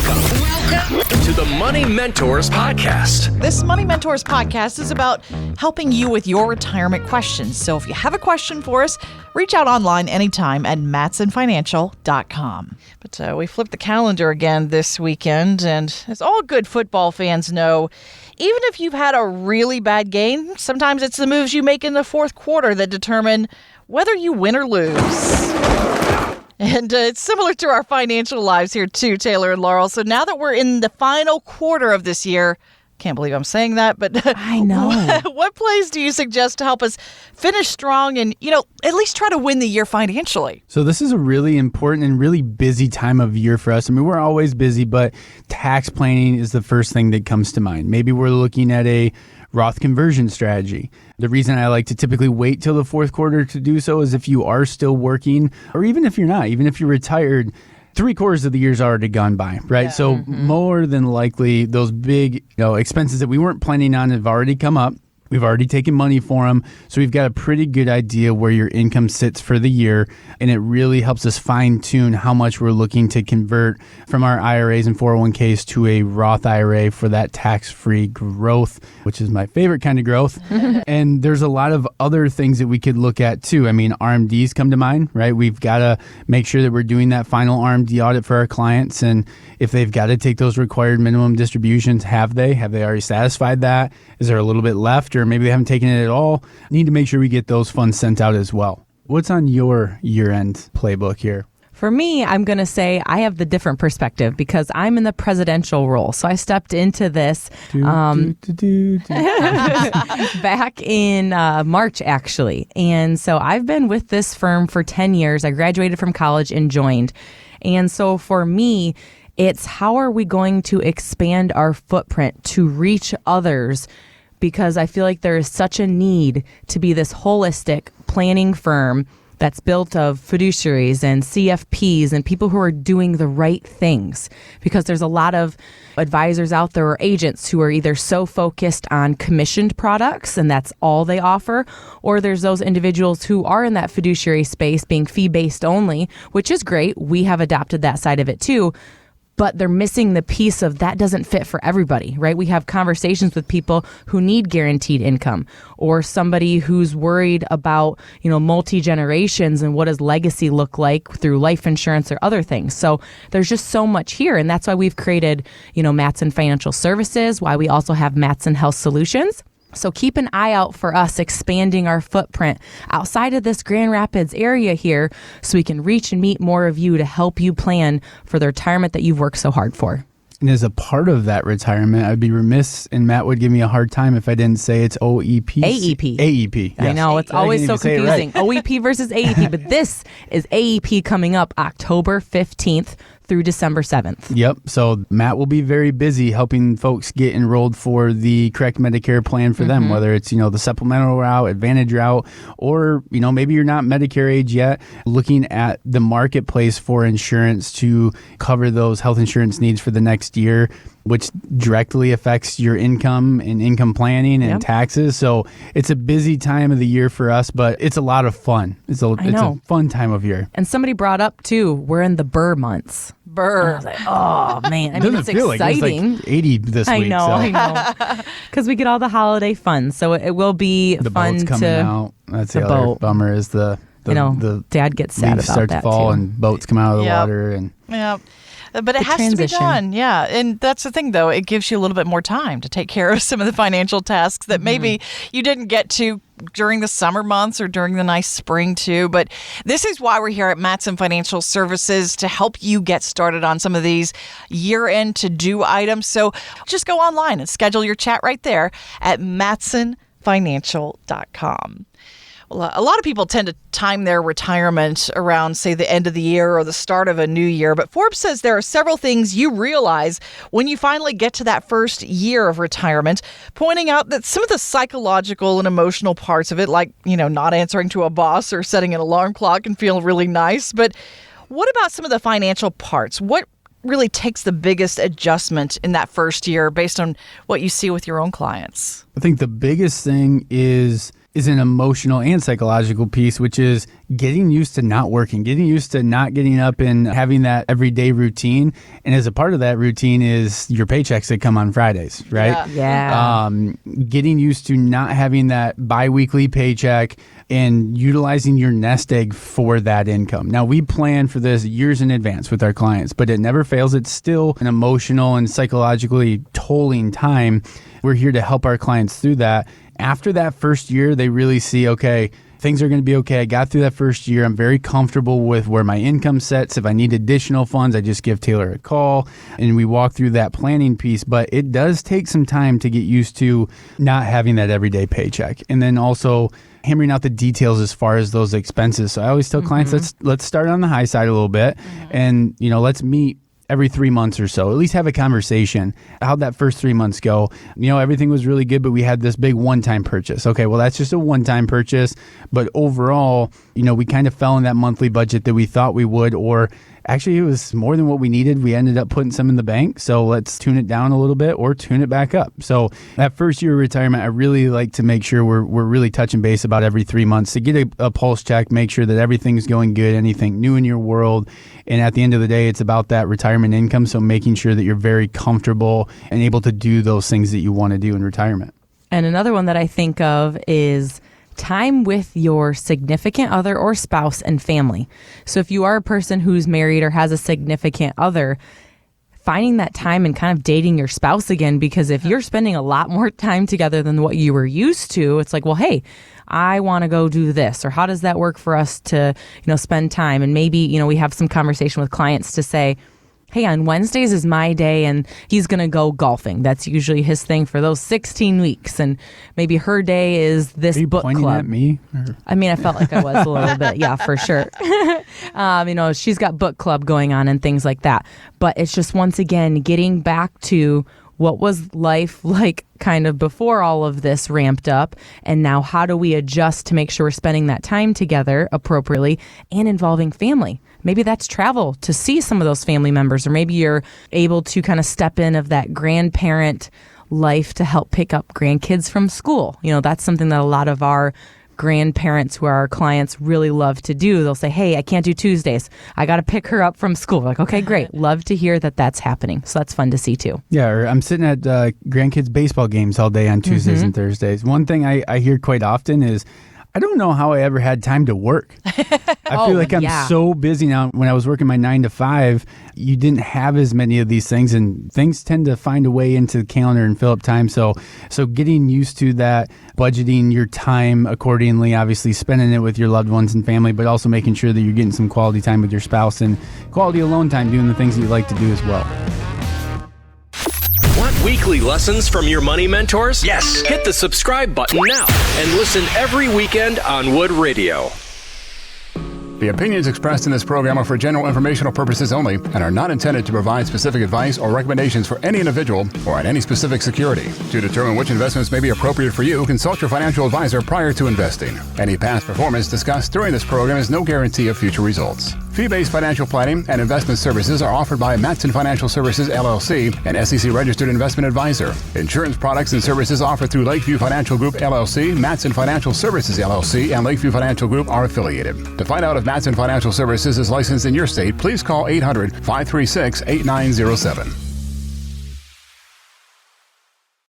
Welcome to the Money Mentors Podcast. This Money Mentors Podcast is about helping you with your retirement questions. So if you have a question for us, reach out online anytime at matsonfinancial.com. But we flipped the calendar again this weekend, and as all good football fans know, even if you've had a really bad game, sometimes it's the moves you make in the fourth quarter that determine whether you win or lose. And it's similar to our financial lives here too, Taylor and Laurel. So now that we're in the final quarter of this year, can't believe I'm saying that, but I know. What plays do you suggest to help us finish strong and, at least try to win the year financially? So this is a really important and really busy time of year for us. I mean, we're always busy, but tax planning is the first thing that comes to mind. Maybe we're looking at a Roth conversion strategy. The reason I like to typically wait till the fourth quarter to do so is if you are still working, or even if you're not, even if you're retired, 3/4 of the year's already gone by, right? Yeah. So more than likely, those big expenses that we weren't planning on have already come up. We've already taken money for them. So we've got a pretty good idea where your income sits for the year. And it really helps us fine tune how much we're looking to convert from our IRAs and 401ks to a Roth IRA for that tax-free growth, which is my favorite kind of growth. And there's a lot of other things that we could look at too. I mean, RMDs come to mind, right? We've got to make sure that we're doing that final RMD audit for our clients. And if they've got to take those required minimum distributions, have they already satisfied that? Is there a little bit left, or maybe they haven't taken it at all? Need to make sure we get those funds sent out as well. What's on your year-end playbook here? For me, I'm going to say I have the different perspective because I'm in the presidential role. So I stepped into this back in March, actually. And so I've been with this firm for 10 years. I graduated from college and joined. And so for me, it's how are we going to expand our footprint to reach others? Because I feel like there is such a need to be this holistic planning firm that's built of fiduciaries and CFPs and people who are doing the right things. Because there's a lot of advisors out there or agents who are either so focused on commissioned products and that's all they offer, or there's those individuals who are in that fiduciary space being fee-based only, which is great. We have adopted that side of it too. But they're missing the piece of that doesn't fit for everybody, right? We have conversations with people who need guaranteed income, or somebody who's worried about, multi-generations and what does legacy look like through life insurance or other things. So there's just so much here. And that's why we've created, Matson Financial Services, why we also have Matson Health Solutions. So keep an eye out for us expanding our footprint outside of this Grand Rapids area here so we can reach and meet more of you to help you plan for the retirement that you've worked so hard for. And as a part of that retirement, I'd be remiss, and Matt would give me a hard time if I didn't say it's OEP. AEP. AEP. Yes. I know, it's always so confusing. Right. OEP versus AEP, but this is AEP coming up October 15th through December 7th. Yep. So Matt will be very busy helping folks get enrolled for the correct Medicare plan for them, whether it's, the supplemental route, Advantage route, or, maybe you're not Medicare age yet, looking at the marketplace for insurance to cover those health insurance needs for the next year, which directly affects your income and income planning and taxes. So it's a busy time of the year for us, but it's a lot of fun. It's a fun time of year. And somebody brought up, too, we're in the Burr months. Burr. I was like, oh, man. I mean, it's feel exciting. Like it's like 80 this week. I know. Because we get all the holiday fun. So it will be the fun boat's coming out. That's the other bummer is the Dad gets sad about start that, to fall too. And boats come out of the water. And But it has transition. to be done, yeah. And that's the thing, though. It gives you a little bit more time to take care of some of the financial tasks that maybe you didn't get to during the summer months or during the nice spring, too. But this is why we're here at Matson Financial Services to help you get started on some of these year-end to-do items. So just go online and schedule your chat right there at matsonfinancial.com. A lot of people tend to time their retirement around, say, the end of the year or the start of a new year. But Forbes says there are several things you realize when you finally get to that first year of retirement, pointing out that some of the psychological and emotional parts of it, like, not answering to a boss or setting an alarm clock, can feel really nice. But what about some of the financial parts? What really takes the biggest adjustment in that first year based on what you see with your own clients? I think the biggest thing is is an emotional and psychological piece, which is getting used to not working, getting used to not getting up and having that everyday routine. And as a part of that routine is your paychecks that come on Fridays, right? Yeah. Getting used to not having that biweekly paycheck and utilizing your nest egg for that income. Now, we plan for this years in advance with our clients, but it never fails. It's still an emotional and psychologically tolling time. We're here to help our clients through that. After that first year, they really see, okay, things are going to be okay. I got through that first year. I'm very comfortable with where my income sets. If I need additional funds, I just give Taylor a call and we walk through that planning piece. But it does take some time to get used to not having that everyday paycheck. And then also hammering out the details as far as those expenses. So I always tell clients, let's start on the high side a little bit and, let's meet every 3 months or so, at least have a conversation. How'd that first 3 months go? Everything was really good, but we had this big one-time purchase. Okay, well, that's just a one-time purchase. But overall, we kind of fell in that monthly budget that we thought we would, or actually it was more than what we needed. We ended up putting some in the bank. So let's tune it down a little bit or tune it back up. So that first year of retirement, I really like to make sure we're really touching base about every 3 months to get a pulse check, make sure that everything's going good, anything new in your world. And at the end of the day, it's about that retirement income. So making sure that you're very comfortable and able to do those things that you want to do in retirement. And another one that I think of is time with your significant other or spouse and family. So if you are a person who's married or has a significant other, finding that time and kind of dating your spouse again, because if you're spending a lot more time together than what you were used to, it's like, well, hey, I want to go do this, or how does that work for us to, spend time? And maybe, we have some conversation with clients to say, hey, on Wednesdays is my day and he's going to go golfing. That's usually his thing for those 16 weeks. And maybe her day is this book club. Are you pointing at me? I mean, I felt like I was a little bit. Yeah, for sure. She's got book club going on and things like that. But it's just, once again, getting back to what was life like kind of before all of this ramped up, and now how do we adjust to make sure we're spending that time together appropriately and involving family. Maybe that's travel to see some of those family members, or maybe you're able to kind of step in of that grandparent life to help pick up grandkids from school. That's something that a lot of our grandparents who are our clients really love to do. They'll say, hey, I can't do Tuesdays. I got to pick her up from school. We're like, okay, great. Love to hear that that's happening. So that's fun to see too. Yeah, or I'm sitting at grandkids' baseball games all day on Tuesdays and Thursdays. One thing I hear quite often is, I don't know how I ever had time to work. I feel like I'm so busy now. When I was working my 9 to 5, you didn't have as many of these things, and things tend to find a way into the calendar and fill up time. So getting used to that, budgeting your time accordingly, obviously spending it with your loved ones and family, but also making sure that you're getting some quality time with your spouse and quality alone time doing the things that you like to do as well. Want weekly lessons from your money mentors? Yes. Hit the subscribe button now and listen every weekend on Wood Radio. The opinions expressed in this program are for general informational purposes only and are not intended to provide specific advice or recommendations for any individual or on any specific security. To determine which investments may be appropriate for you, consult your financial advisor prior to investing. Any past performance discussed during this program is no guarantee of future results. Fee-based financial planning and investment services are offered by Matson Financial Services, LLC, an SEC-registered investment advisor. Insurance products and services offered through Lakeview Financial Group, LLC, Matson Financial Services, LLC, and Lakeview Financial Group are affiliated. To find out if Matson Financial Services is licensed in your state, please call 800-536-8907.